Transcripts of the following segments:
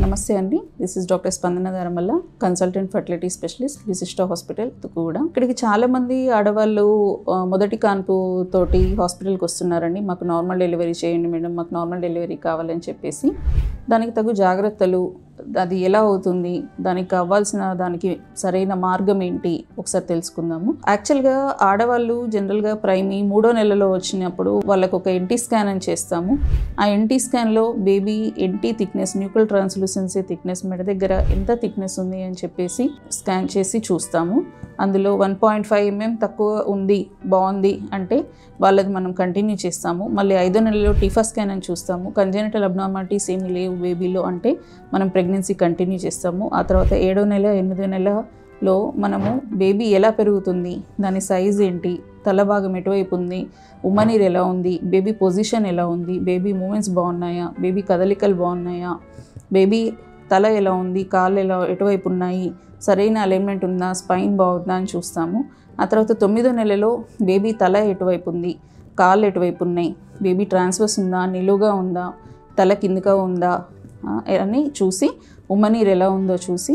నమస్తే అండి. This is doctor స్పందన ధర్మల్ల, కన్సల్టెంట్ ఫర్టిలిటీ స్పెషలిస్ట్, విశిష్ట హాస్పిటల్ తుక్కుగూడ. ఇక్కడికి చాలామంది ఆడవాళ్ళు మొదటి కాన్పు తోటి హాస్పిటల్కి వస్తున్నారండి. మాకు నార్మల్ డెలివరీ చేయండి మేడం, మాకు నార్మల్ డెలివరీ కావాలని చెప్పేసి. దానికి తగు జాగ్రత్తలు, అది ఎలా అవుతుంది, దానికి కావాల్సిన దానికి సరైన మార్గం ఏంటి ఒకసారి తెలుసుకుందాము. యాక్చువల్గా ఆడవాళ్ళు జనరల్గా ప్రైమీ 3వ నెలలో వచ్చినప్పుడు వాళ్ళకు ఒక ఎన్టీ స్కాన్ అని చేస్తాము. ఆ ఎన్టీ స్కాన్లో baby NT thickness, nuclear translucency thickness, మెడ దగ్గర ఎంత థిక్నెస్ ఉంది అని చెప్పేసి స్కాన్ చేసి చూస్తాము. అందులో 1.5 mm తక్కువ ఉంది, బాగుంది అంటే వాళ్ళది మనం కంటిన్యూ చేస్తాము. మళ్ళీ 5వ నెలలో టీఫా స్కాన్ అని చూస్తాము. కంజెనిటల్ అబ్నార్మాలిటీస్ ఏమీ లేవు బేబీలో అంటే మనం ప్రెగ్నెన్సీ కంటిన్యూ చేస్తాము. ఆ తర్వాత 7వ నెల, 8వ నెలలో మనము బేబీ ఎలా పెరుగుతుంది, దాని సైజ్ ఏంటి, తల భాగం ఎటువైపు ఉంది, ఉమ్మనీరు ఎలా ఉంది, బేబీ పొజిషన్ ఎలా ఉంది, బేబీ మూమెంట్స్ బాగున్నాయా, బేబీ కదలికలు బాగున్నాయా, బేబీ తల ఎలా ఉంది, కాళ్ళు ఎటువైపు ఉన్నాయి, సరైన అలైన్మెంట్ ఉందా, స్పైన్ బాగుందా అని చూస్తాము. ఆ తర్వాత 9వ నెలలో బేబీ తల ఎటువైపు ఉంది, కాళ్ళు ఎటువైపు ఉన్నాయి, బేబీ ట్రాన్స్వర్స్ ఉందా, నిలువుగా ఉందా, తల కిందగా ఉందా అని చూసి, ఉమ్మనీరు ఎలా ఉందో చూసి,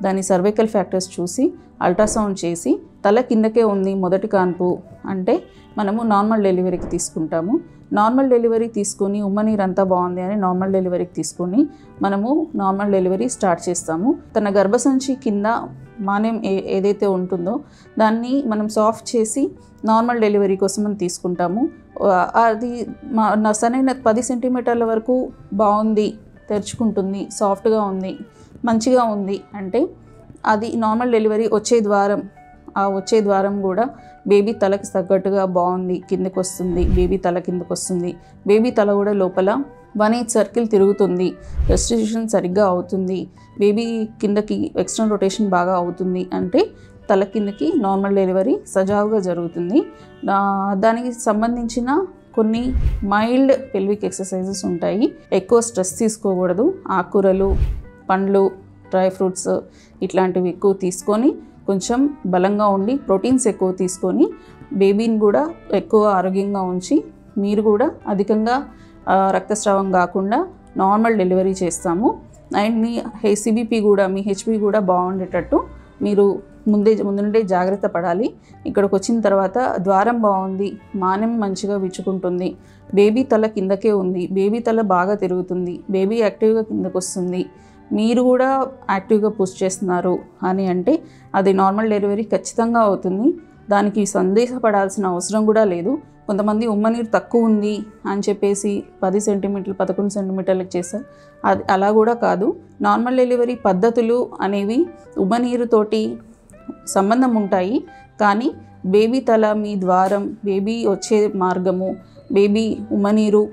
దాని సర్వైకల్ ఫ్యాక్టర్స్ చూసి అల్ట్రాసౌండ్ చేసి తల కిందకే ఉంది మొదటి కాన్పు అంటే మనము నార్మల్ డెలివరీకి తీసుకుంటాము. నార్మల్ డెలివరీ తీసుకొని ఉమ్మనీరు అంతా బాగుంది అని నార్మల్ డెలివరీకి తీసుకొని మనము నార్మల్ డెలివరీ స్టార్ట్ చేస్తాము. తన గర్భసంచి కింద మాన్యం ఏదైతే ఉంటుందో దాన్ని మనం సాఫ్ట్ చేసి నార్మల్ డెలివరీ కోసం మనం తీసుకుంటాము. అది సరైన 10 సెంటీమీటర్ల వరకు బాగుంది, తెరుచుకుంటుంది, సాఫ్ట్గా ఉంది, మంచిగా ఉంది అంటే అది నార్మల్ డెలివరీ వచ్చే ద్వారం. ఆ వచ్చే ద్వారం కూడా బేబీ తలకి తగ్గట్టుగా బాగుంది, కిందకి వస్తుంది, బేబీ తల కిందకి వస్తుంది, బేబీ తల కూడా లోపల 1/8 సర్కిల్ తిరుగుతుంది, రెస్టిట్యూషన్ సరిగ్గా అవుతుంది, బేబీ కిందకి ఎక్స్టర్నల్ రొటేషన్ బాగా అవుతుంది అంటే తల కిందకి నార్మల్ డెలివరీ సజావుగా జరుగుతుంది. దానికి సంబంధించిన కొన్ని మైల్డ్ పెల్విక్ ఎక్సర్సైజెస్ ఉంటాయి. ఎక్కువ స్ట్రెస్ తీసుకోకూడదు. ఆకుకూరలు, పండ్లు, డ్రై ఫ్రూట్స్ ఇట్లాంటివి ఎక్కువ తీసుకొని కొంచెం బలంగా ఉండి ప్రోటీన్స్ ఎక్కువ తీసుకొని బేబీని కూడా ఎక్కువ ఆరోగ్యంగా ఉంచి మీరు కూడా అధికంగా రక్తస్రావం కాకుండా నార్మల్ డెలివరీ చేస్తాము. అండ్ మీ సిబిపి కూడా, మీ హెచ్పి కూడా బాగుండేటట్టు మీరు ముందు నుండే జాగ్రత్త పడాలి. ఇక్కడికి వచ్చిన తర్వాత ద్వారం బాగుంది, మానెం మంచిగా విచ్చుకుంటుంది, బేబీ తల కిందకే ఉంది, బేబీ తల బాగా తిరుగుతుంది, బేబీ యాక్టివ్గా కిందకు వస్తుంది, మీరు కూడా యాక్టివ్గా పుష్ చేస్తున్నారు అని అంటే అది నార్మల్ డెలివరీ ఖచ్చితంగా అవుతుంది. దానికి సందేహపడాల్సిన అవసరం కూడా లేదు. కొంతమంది ఉమ్మనీరు తక్కువ ఉంది అని చెప్పేసి 10 సెంటీమీటర్లు 11 సెంటీమీటర్లకు చేస్తారు. అది అలా కూడా కాదు. నార్మల్ డెలివరీ పద్ధతులు అనేవి ఉమ్మనీరుతోటి సంబంధం ఉంటాయి. కానీ బేబీ తల, మీ ద్వారం, బేబీ వచ్చే మార్గము, బేబీ ఉమ్మనీరు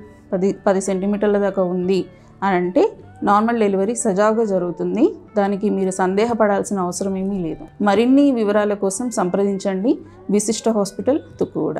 10 సెంటీమీటర్ల దాకా ఉంది అని అంటే నార్మల్ డెలివరీ సజావుగా జరుగుతుంది. దానికి మీరు సందేహపడాల్సిన అవసరం ఏమీ లేదు. మరిన్ని వివరాల కోసం సంప్రదించండి విశిష్ట హాస్పిటల్ తుక్కుగూడ.